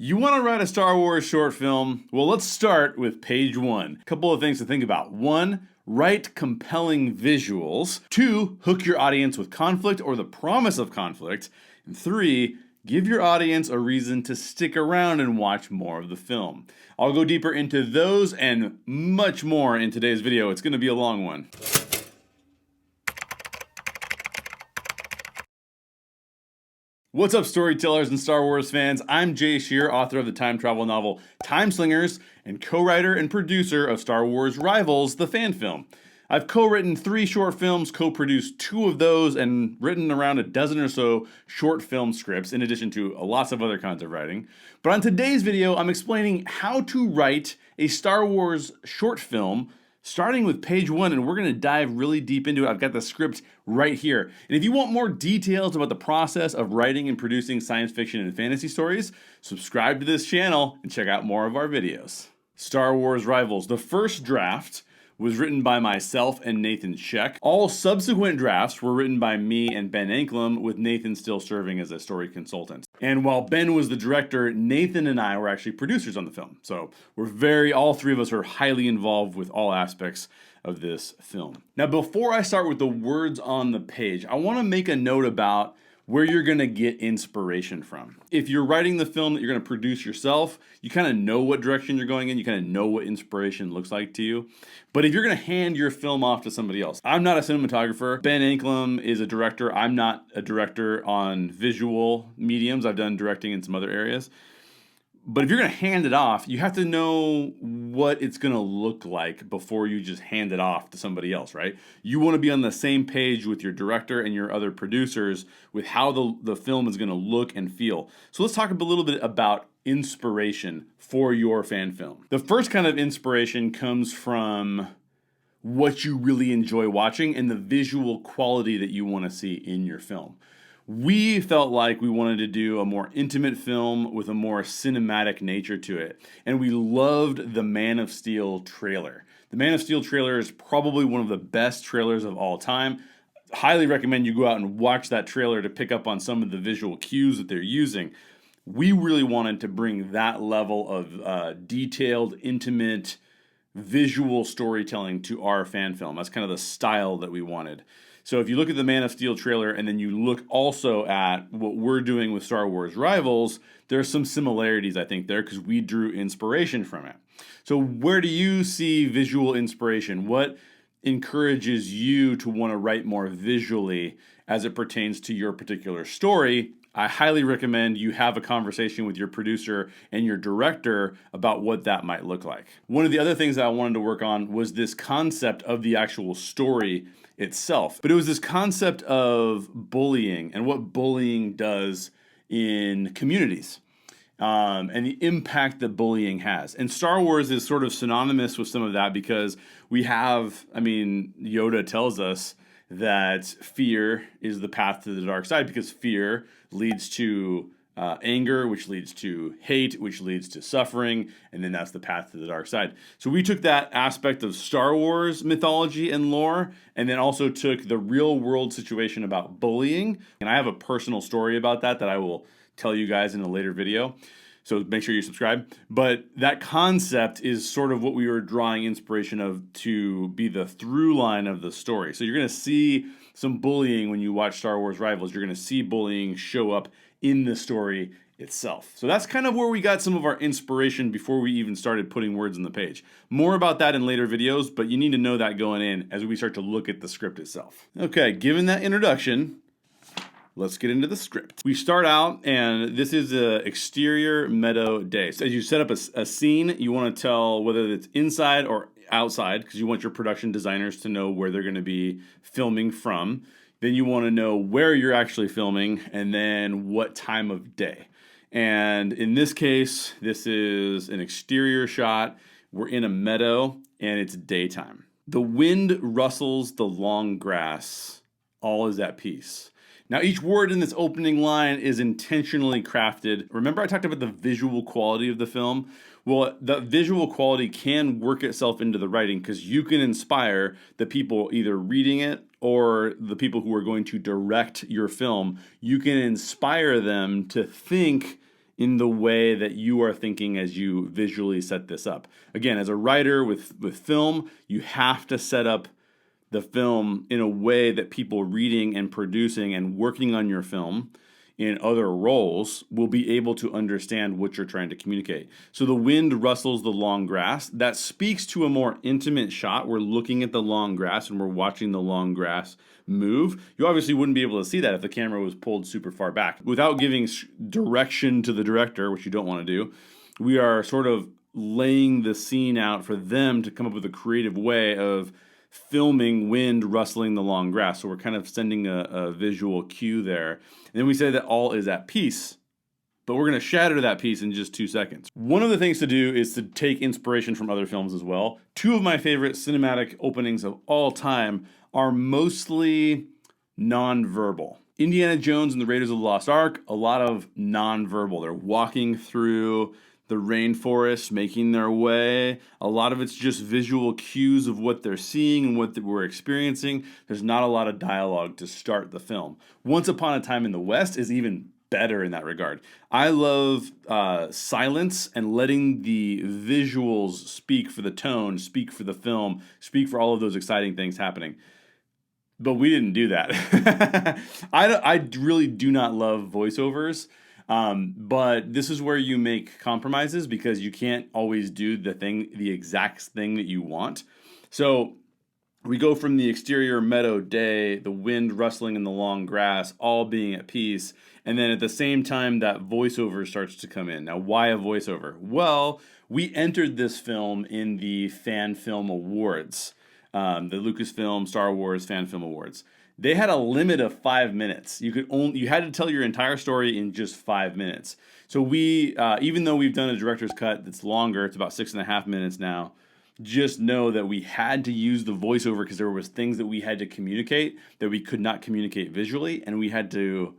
You want to write a Star Wars short film? Well, let's start with page one. A couple of things to think about. One, write compelling visuals. Two, hook your audience with conflict or the promise of conflict. And three, give your audience a reason to stick around and watch more of the film. I'll go deeper into those and much more in today's video. It's going to be a long one. What's up, storytellers and Star Wars fans? I'm Sherer, author of the time travel novel Time Slingers and co-writer and producer of Star Wars Rivals, the fan film. I've co-written 3 short films, co-produced 2 of those, and written around a dozen or so short film scripts, in addition to lots of other kinds of writing. But on today's video, I'm explaining how to write a Star Wars short film, starting with page 1, and we're going to dive really deep into it. I've got the script right here. And if you want more details about the process of writing and producing science fiction and fantasy stories, subscribe to this channel and check out more of our videos. Star Wars Rivals. The first draft was written by myself and Nathan Sheck. All subsequent drafts were written by me and Ben Anklam, with Nathan still serving as a story consultant. And while Ben was the director, Nathan and I were actually producers on the film. So all 3 of us are highly involved with all aspects of this film. Now, before I start with the words on the page, I want to make a note about where you're going to get inspiration from. If you're writing the film that you're going to produce yourself, you kind of know what direction you're going in, you kind of know what inspiration looks like to you. But if you're going to hand your film off to somebody else, I'm not a cinematographer. Ben Anklam is a director. I'm not a director on visual mediums. I've done directing in some other areas. But if you're going to hand it off, you have to know what it's going to look like before you just hand it off to somebody else, right? You want to be on the same page with your director and your other producers with how the film is going to look and feel. So let's talk a little bit about inspiration for your fan film. The first kind of inspiration comes from what you really enjoy watching and the visual quality that you want to see in your film. We felt like we wanted to do a more intimate film with a more cinematic nature to it. And we loved the Man of Steel trailer. The Man of Steel trailer is probably one of the best trailers of all time. Highly recommend you go out and watch that trailer to pick up on some of the visual cues that they're using. We really wanted to bring that level of detailed, intimate, visual storytelling to our fan film. That's kind of the style that we wanted. So if you look at the Man of Steel trailer and then you look also at what we're doing with Star Wars Rivals, there's some similarities, I think, there, because we drew inspiration from it. So where do you see visual inspiration? What encourages you to want to write more visually as it pertains to your particular story? I highly recommend you have a conversation with your producer and your director about what that might look like. One of the other things that I wanted to work on was this concept of the actual story itself. But it was this concept of bullying and what bullying does in communities. And the impact that bullying has. And Star Wars is sort of synonymous with some of that because we have, Yoda tells us that fear is the path to the dark side, because fear leads to anger, which leads to hate, which leads to suffering, and then that's the path to the dark side. So we took that aspect of Star Wars mythology and lore, and then also took the real world situation about bullying. And I have a personal story about that I will tell you guys in a later video. So make sure you subscribe. But that concept is sort of what we were drawing inspiration of to be the through line of the story. So you're going to see some bullying when you watch Star Wars Rivals. You're going to see bullying show up in the story itself. So that's kind of where we got some of our inspiration before we even started putting words on the page. More about that in later videos, but you need to know that going in as we start to look at the script itself. Okay, given that introduction, let's get into the script. We start out, and this is an exterior meadow day. So as you set up a scene, you want to tell whether it's inside or outside, because you want your production designers to know where they're going to be filming from. Then you want to know where you're actually filming, and then what time of day. And in this case, this is an exterior shot. We're in a meadow, and it's daytime. The wind rustles the long grass. All is at peace. Now, each word in this opening line is intentionally crafted. Remember I talked about the visual quality of the film? Well, the visual quality can work itself into the writing because you can inspire the people either reading it or the people who are going to direct your film. You can inspire them to think in the way that you are thinking as you visually set this up. Again, as a writer with film, you have to set up the film in a way that people reading and producing and working on your film in other roles will be able to understand what you're trying to communicate. So the wind rustles the long grass. That speaks to a more intimate shot. We're looking at the long grass and we're watching the long grass move. You obviously wouldn't be able to see that if the camera was pulled super far back. Without giving direction to the director, which you don't want to do, we are sort of laying the scene out for them to come up with a creative way of filming wind rustling the long grass. So we're kind of sending a visual cue there. And then we say that all is at peace, but we're going to shatter that peace in just 2 seconds. One of the things to do is to take inspiration from other films as well. Two of my favorite cinematic openings of all time are mostly non-verbal. Indiana Jones and the Raiders of the Lost Ark, a lot of non-verbal. They're walking through the rainforest, making their way. A lot of it's just visual cues of what they're seeing and what we're experiencing. There's not a lot of dialogue to start the film. Once Upon a Time in the West is even better in that regard. I love silence and letting the visuals speak for the tone, speak for the film, speak for all of those exciting things happening. But we didn't do that. I really do not love voiceovers. But this is where you make compromises because you can't always do the exact thing that you want. So we go from the exterior meadow day, the wind rustling in the long grass, all being at peace. And then at the same time, that voiceover starts to come in. Now, why a voiceover? Well, we entered this film in the Fan Film Awards, the Lucasfilm Star Wars Fan Film Awards. They had a limit of 5 minutes. You had to tell your entire story in just 5 minutes. So we, even though we've done a director's cut that's longer, it's about 6.5 minutes now, just know that we had to use the voiceover because there was things that we had to communicate that we could not communicate visually, and we had to,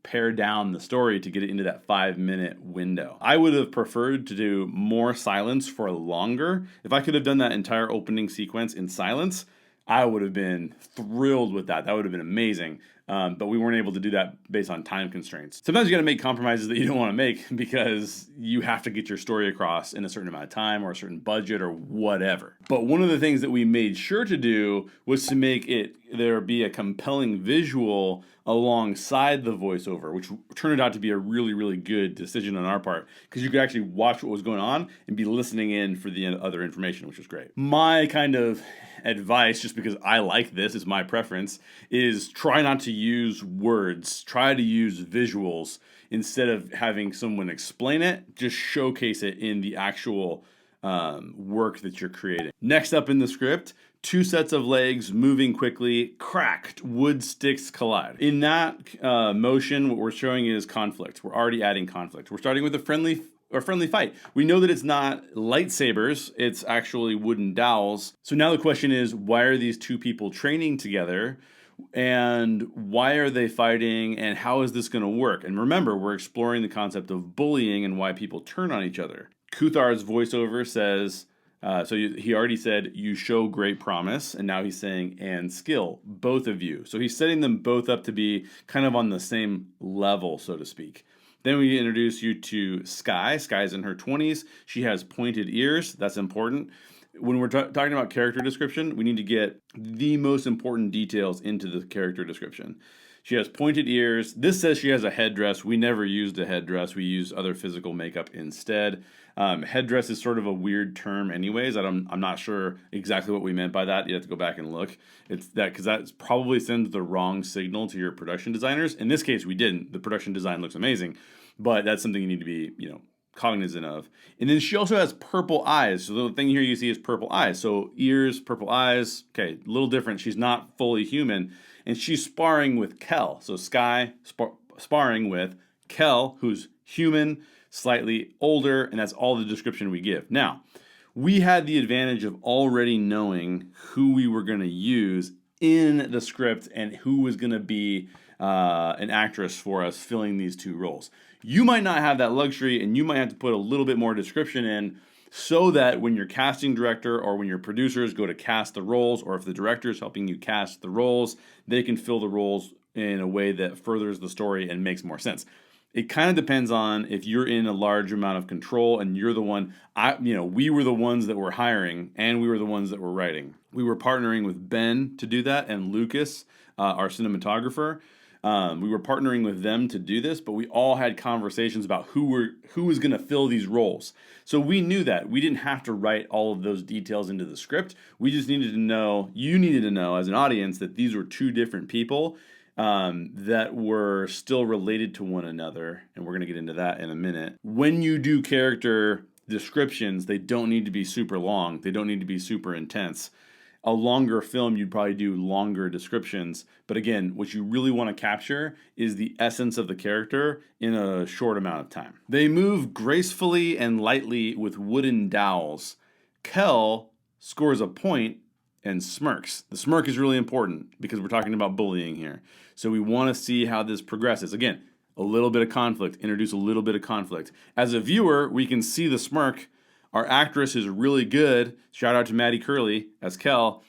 pare down the story to get it into that 5-minute window. I would have preferred to do more silence for longer. If I could have done that entire opening sequence in silence, I would have been thrilled with that. That would have been amazing. But we weren't able to do that based on time constraints. Sometimes you got to make compromises that you don't want to make because you have to get your story across in a certain amount of time or a certain budget or whatever. But one of the things that we made sure to do was to make there be a compelling visual alongside the voiceover, which turned out to be a really, really good decision on our part because you could actually watch what was going on and be listening in for the other information, which was great. My kind of advice, just because I like this, is my preference, is try not to use words. Try to use visuals instead of having someone explain it. Just showcase it in the actual work that you're creating. Next up in the script, 2 sets of legs moving quickly, cracked, wood sticks collide. In that motion, what we're showing is conflict. We're already adding conflict. We're starting with a friendly fight. We know that it's not lightsabers, it's actually wooden dowels. So now the question is, why are these 2 people training together? And why are they fighting? And how is this going to work? And remember, we're exploring the concept of bullying and why people turn on each other. Kuthar's voiceover says, he already said, you show great promise. And now he's saying, and skill, both of you. So he's setting them both up to be kind of on the same level, so to speak. Then we introduce you to Sky. Sky's in her 20s. She has pointed ears. That's important. When we're talking about character description, we need to get the most important details into the character description. She has pointed ears. This says she has a headdress. We never used a headdress. We used other physical makeup instead. Headdress is sort of a weird term anyways. I'm not sure exactly what we meant by that. You have to go back and look. It's that because that probably sends the wrong signal to your production designers. In this case, we didn't. The production design looks amazing, but that's something you need to be, cognizant of. And then she also has purple eyes. So the thing here you see is purple eyes. So ears, purple eyes. Okay, a little different. She's not fully human. And she's sparring with Kel. So Sky sparring with Kel, who's human, slightly older, and that's all the description we give. Now, we had the advantage of already knowing who we were going to use in the script and who was going to be an actress for us filling these 2 roles. You might not have that luxury, and you might have to put a little bit more description in so that when your casting director or when your producers go to cast the roles, or if the director is helping you cast the roles, they can fill the roles in a way that furthers the story and makes more sense. It kind of depends on if you're in a large amount of control and you're the one. We were the ones that were hiring and we were the ones that were writing. We were partnering with Ben to do that and Lucas, our cinematographer. We were partnering with them to do this, but we all had conversations about who was going to fill these roles. So we knew that we didn't have to write all of those details into the script. We just needed to know, you needed to know as an audience, that these were two different people that were still related to one another, and we're going to get into that in a minute. When you do character descriptions, they don't need to be super long. They don't need to be super intense. A longer film, you'd probably do longer descriptions. But again, what you really want to capture is the essence of the character in a short amount of time. They move gracefully and lightly with wooden dowels. Kel scores a point and smirks. The smirk is really important because we're talking about bullying here. So we want to see how this progresses. Again, a little bit of conflict, introduce a little bit of conflict. As a viewer, we can see the smirk. Our actress is really good. Shout out to Maddie Curley as Kel.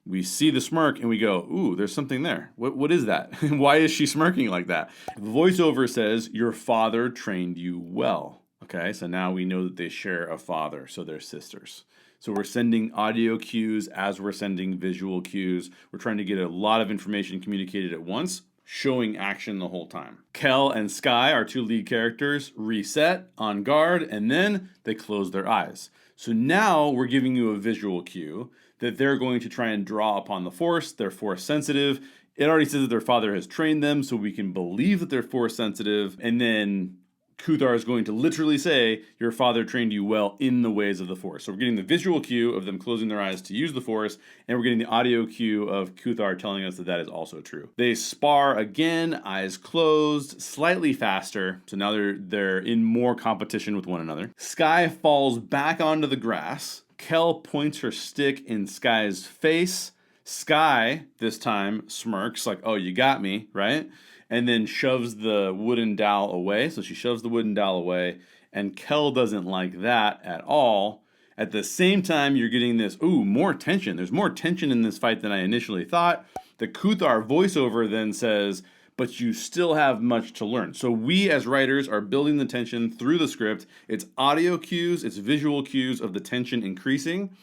We see the smirk and we go, ooh, there's something there. What is that? Why is she smirking like that? The voiceover says, your father trained you well. Okay, so now we know that they share a father, so they're sisters. So we're sending audio cues as we're sending visual cues. We're trying to get a lot of information communicated at once, showing action the whole time. Kel and Sky, our two lead characters, reset on guard, and then they close their eyes. So now we're giving you a visual cue that they're going to try and draw upon the Force. They're Force sensitive. It already says that their father has trained them, so we can believe that they're Force sensitive. And then Kuthar is going to literally say, your father trained you well in the ways of the Force. So we're getting the visual cue of them closing their eyes to use the Force, and we're getting the audio cue of Kuthar telling us that that is also true. They spar again, eyes closed, slightly faster, so now they're in more competition with one another. Sky falls back onto the grass. Kel points her stick in Sky's face. Sky, this time, smirks like, oh, you got me, right? And then shoves the wooden dowel away. So she shoves the wooden dowel away, and Kel doesn't like that at all. At the same time, you're getting this, more tension. There's more tension in this fight than I initially thought. The Kuthar voiceover then says, but you still have much to learn. So we as writers are building the tension through the script. It's audio cues, it's visual cues of the tension increasing.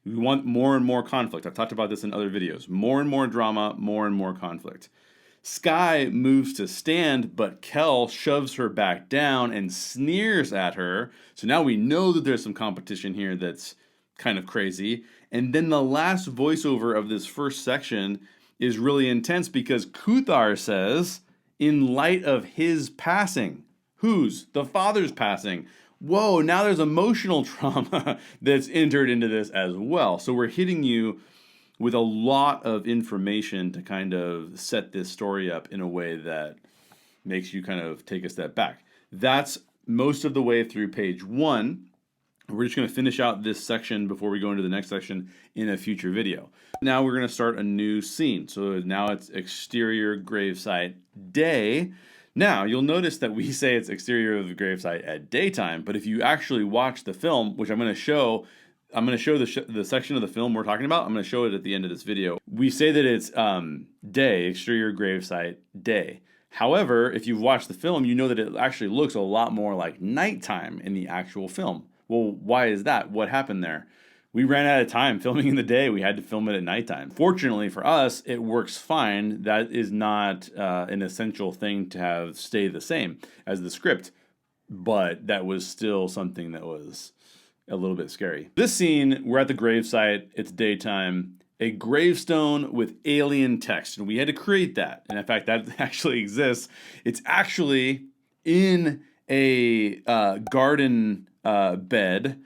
We want more and more conflict. I've talked about this in other videos. More and more drama, more and more conflict. Sky moves to stand, but Kel shoves her back down and sneers at her. So now we know that there's some competition here that's kind of crazy. And then the last voiceover of this first section is really intense because Kuthar says, in light of his passing. Whose? The father's passing. Whoa, now there's emotional trauma that's entered into this as well. So we're hitting you with a lot of information to kind of set this story up in a way that makes you kind of take a step back. That's most of the way through page 1. We're just going to finish out this section before we go into the next section in a future video. Now we're going to start a new scene. So now it's exterior gravesite day. Now, you'll notice that we say it's exterior of the gravesite at daytime, but if you actually watch the film, which I'm going to show the section of the film we're talking about. I'm going to show it at the end of this video. We say that it's day, exterior gravesite, day. However, if you've watched the film, you know that it actually looks a lot more like nighttime in the actual film. Well, why is that? What happened there? We ran out of time filming in the day. We had to film it at nighttime. Fortunately for us, it works fine. That is not an essential thing to have stay the same as the script, but that was still something that was a little bit scary. This scene, we're at the gravesite, it's daytime, a gravestone with alien text, and we had to create that. And in fact, that actually exists. It's actually in a garden bed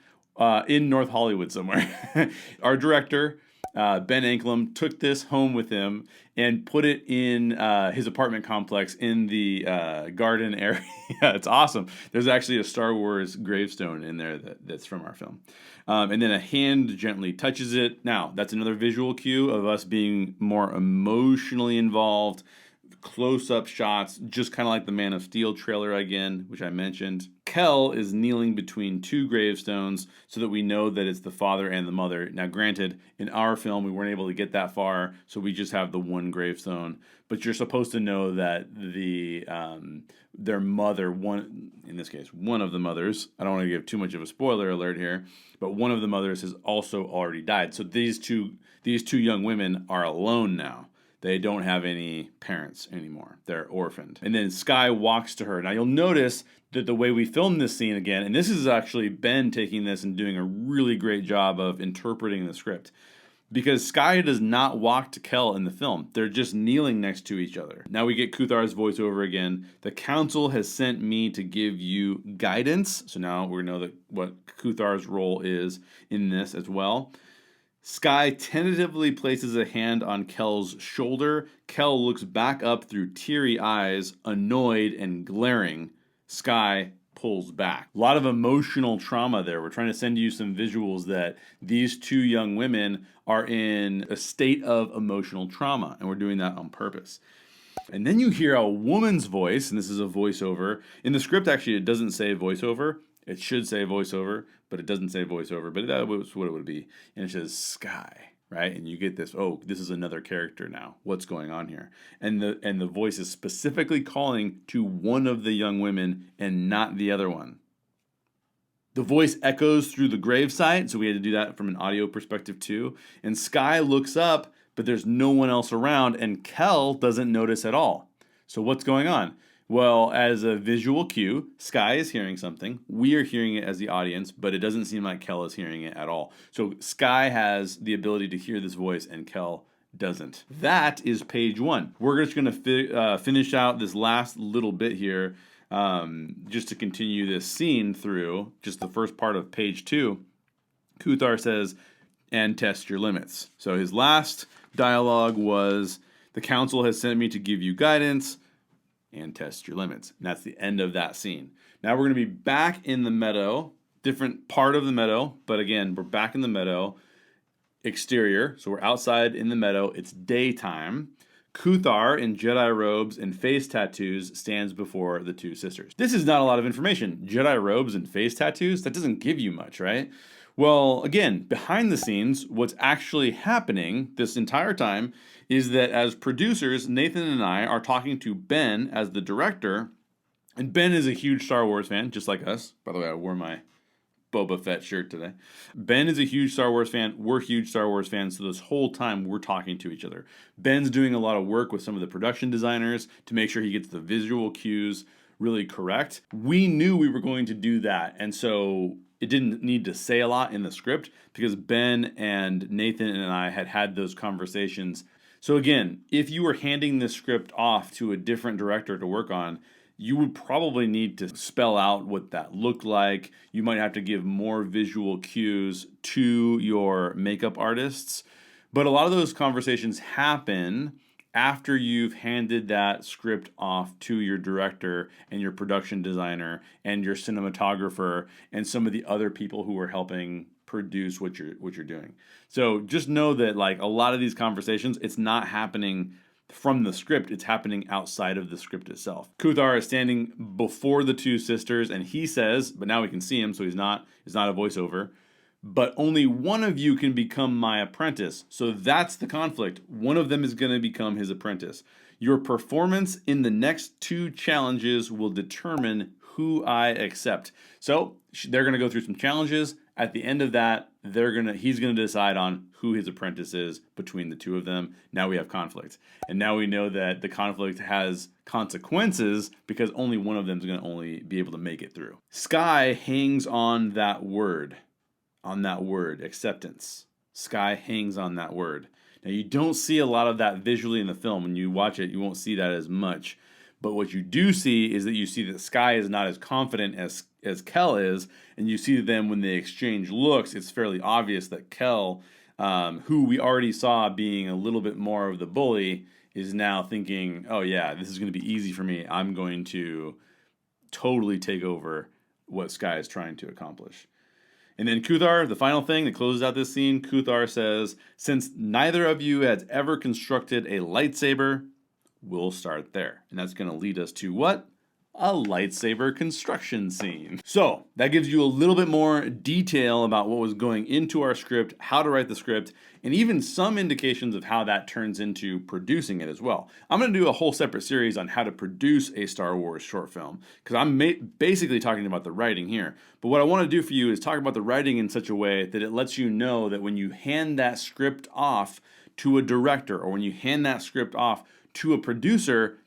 in North Hollywood somewhere. Our director, Ben Anklam, took this home with him and put it in his apartment complex in the garden area. It's awesome. There's actually a Star Wars gravestone in there that's from our film. And then a hand gently touches it. Now, that's another visual cue of us being more emotionally involved. close-up shots, just kind of like the Man of Steel trailer again, which I mentioned. Kel is kneeling between two gravestones so that we know that it's the father and the mother. Now, granted, in our film, we weren't able to get that far, so we just have the one gravestone. But you're supposed to know that their mother, in this case, one of the mothers, I don't want to give too much of a spoiler alert here, but one of the mothers has also already died. So these two young women are alone now. They don't have any parents anymore. They're orphaned. And then Sky walks to her. Now you'll notice that the way we filmed this scene again, and this is actually Ben taking this and doing a really great job of interpreting the script, because Sky does not walk to Kel in the film. They're just kneeling next to each other. Now we get Kuthar's voiceover again. The council has sent me to give you guidance. So now we know that what Kuthar's role is in this as well. Sky tentatively places a hand on Kel's shoulder. Kel looks back up through teary eyes, annoyed and glaring. Sky pulls back. A lot of emotional trauma there. We're trying to send you some visuals that these two young women are in a state of emotional trauma, and we're doing that on purpose. And then you hear a woman's voice, and this is a voiceover. In the script, actually, it doesn't say voiceover. It should say voiceover, but it doesn't say voiceover, but that was what it would be. And it says Sky, right? And you get this, oh, this is another character now. What's going on here? And the voice is specifically calling to one of the young women and not the other one. The voice echoes through the gravesite, so we had to do that from an audio perspective too. And Sky looks up, but there's no one else around, and Kel doesn't notice at all. So what's going on? Well, as a visual cue, Sky is hearing something. We are hearing it as the audience, but it doesn't seem like Kel is hearing it at all. So Sky has the ability to hear this voice, and Kel doesn't. That is page 1. We're just going to finish out this last little bit here, just to continue this scene through just the first part of page 2. Kuthar says, and test your limits. So his last dialogue was, the council has sent me to give you guidance and test your limits. And that's the end of that scene. Now we're going to be back in the meadow, different part of the meadow, but again, we're back in the meadow, exterior, so we're outside in the meadow, it's daytime. Kuthar in Jedi robes and face tattoos stands before the two sisters. This is not a lot of information. Jedi robes and face tattoos, that doesn't give you much, right? Well, again, behind the scenes, what's actually happening this entire time is that as producers, Nathan and I are talking to Ben as the director, and Ben is a huge Star Wars fan, just like us. By the way, I wore my Boba Fett shirt today. Ben is a huge Star Wars fan. We're huge Star Wars fans, so this whole time we're talking to each other. Ben's doing a lot of work with some of the production designers to make sure he gets the visual cues really correct. We knew we were going to do that, and so it didn't need to say a lot in the script because Ben and Nathan and I had those conversations. So again, if you were handing this script off to a different director to work on, you would probably need to spell out what that looked like. You might have to give more visual cues to your makeup artists. But a lot of those conversations happen after you've handed that script off to your director and your production designer and your cinematographer and some of the other people who are helping produce what you're doing. So just know that like a lot of these conversations, it's not happening from the script, it's happening outside of the script itself. Kuthar is standing before the two sisters and he says, but now we can see him, so it's not a voiceover, but only one of you can become my apprentice. So that's the conflict. One of them is going to become his apprentice. Your performance in the next 2 challenges will determine who I accept. So they're going to go through some challenges. At the end of that, he's going to decide on who his apprentice is between the two of them. Now we have conflict. And now we know that the conflict has consequences because only one of them is going to only be able to make it through. Sky hangs on that word, acceptance. Sky hangs on that word. Now you don't see a lot of that visually in the film. When you watch it, you won't see that as much. But what you do see is that you see that Sky is not as confident as Kel is, and you see them when they exchange looks, it's fairly obvious that Kel, who we already saw being a little bit more of the bully, is now thinking, oh yeah, this is going to be easy for me. I'm going to totally take over what Sky is trying to accomplish. And then Kuthar, the final thing that closes out this scene, Kuthar says, since neither of you has ever constructed a lightsaber we'll start there. And that's going to lead us to what? A lightsaber construction scene. So that gives you a little bit more detail about what was going into our script, how to write the script, and even some indications of how that turns into producing it as well. I'm going to do a whole separate series on how to produce a Star Wars short film, because I'm basically talking about the writing here. But what I want to do for you is talk about the writing in such a way that it lets you know that when you hand that script off to a director, or when you hand that script off to a producer,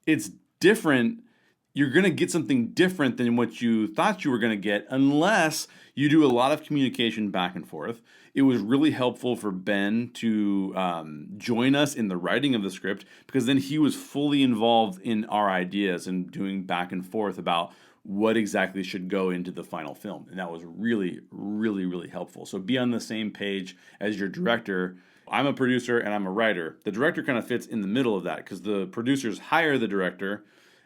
it's different. You're going to get something different than what you thought you were going to get unless you do a lot of communication back and forth. It was really helpful for Ben to join us in the writing of the script, because then he was fully involved in our ideas and doing back and forth about what exactly should go into the final film. And that was really, really, really helpful. So be on the same page as your director. I'm a producer and I'm a writer. The director kind of fits in the middle of that, because the producers hire the director,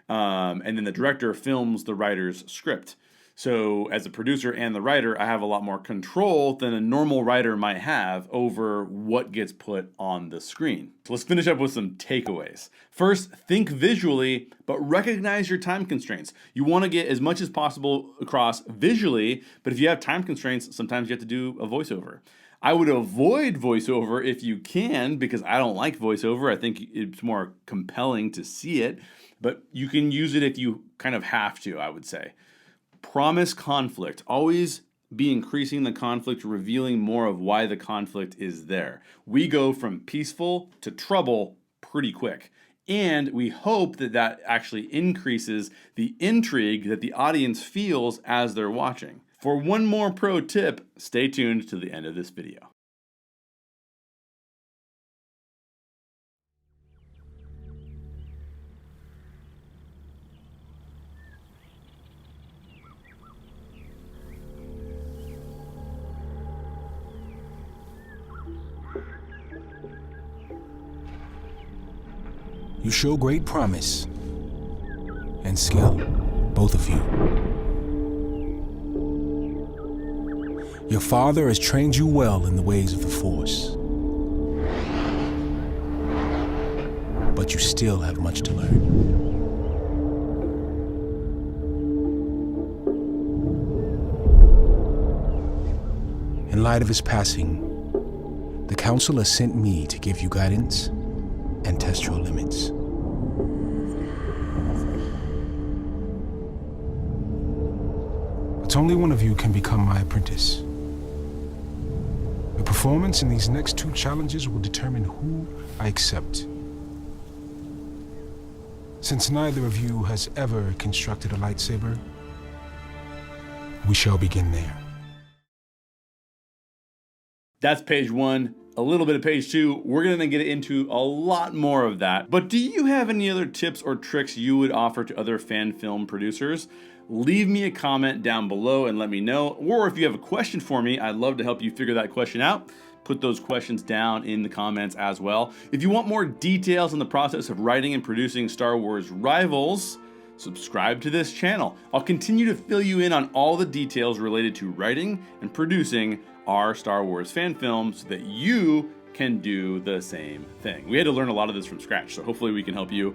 and then the director films the writer's script. So as a producer and the writer, I have a lot more control than a normal writer might have over what gets put on the screen. So let's finish up with some takeaways. First, think visually, but recognize your time constraints. You want to get as much as possible across visually, but if you have time constraints, sometimes you have to do a voiceover. I would avoid voiceover if you can, because I don't like voiceover. I think it's more compelling to see it, but you can use it if you kind of have to, I would say. Promise conflict. Always be increasing the conflict, revealing more of why the conflict is there. We go from peaceful to trouble pretty quick. And we hope that that actually increases the intrigue that the audience feels as they're watching. For one more pro tip, stay tuned to the end of this video. You show great promise and skill, both of you. Your father has trained you well in the ways of the Force. But you still have much to learn. In light of his passing, the Council has sent me to give you guidance and test your limits. But only one of you can become my apprentice. Your performance in these next 2 challenges will determine who I accept. Since neither of you has ever constructed a lightsaber, we shall begin there. That's page 1. A little bit of page 2. We're going to get into a lot more of that. But do you have any other tips or tricks you would offer to other fan film producers? Leave me a comment down below and let me know. Or if you have a question for me, I'd love to help you figure that question out. Put those questions down in the comments as well. If you want more details on the process of writing and producing Star Wars Rivals, subscribe to this channel. I'll continue to fill you in on all the details related to writing and producing our Star Wars fan film so that you can do the same thing. We had to learn a lot of this from scratch, so hopefully we can help you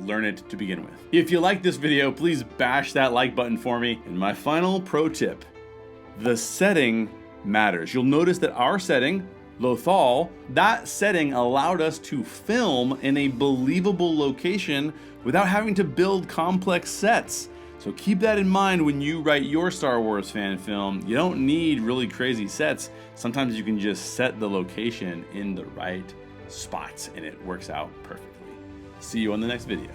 learn it to begin with. If you like this video, please bash that like button for me. And my final pro tip, the setting matters. You'll notice that our setting, Lothal, that setting allowed us to film in a believable location without having to build complex sets. So keep that in mind when you write your Star Wars fan film. You don't need really crazy sets. Sometimes you can just set the location in the right spots and it works out perfectly. See you on the next video.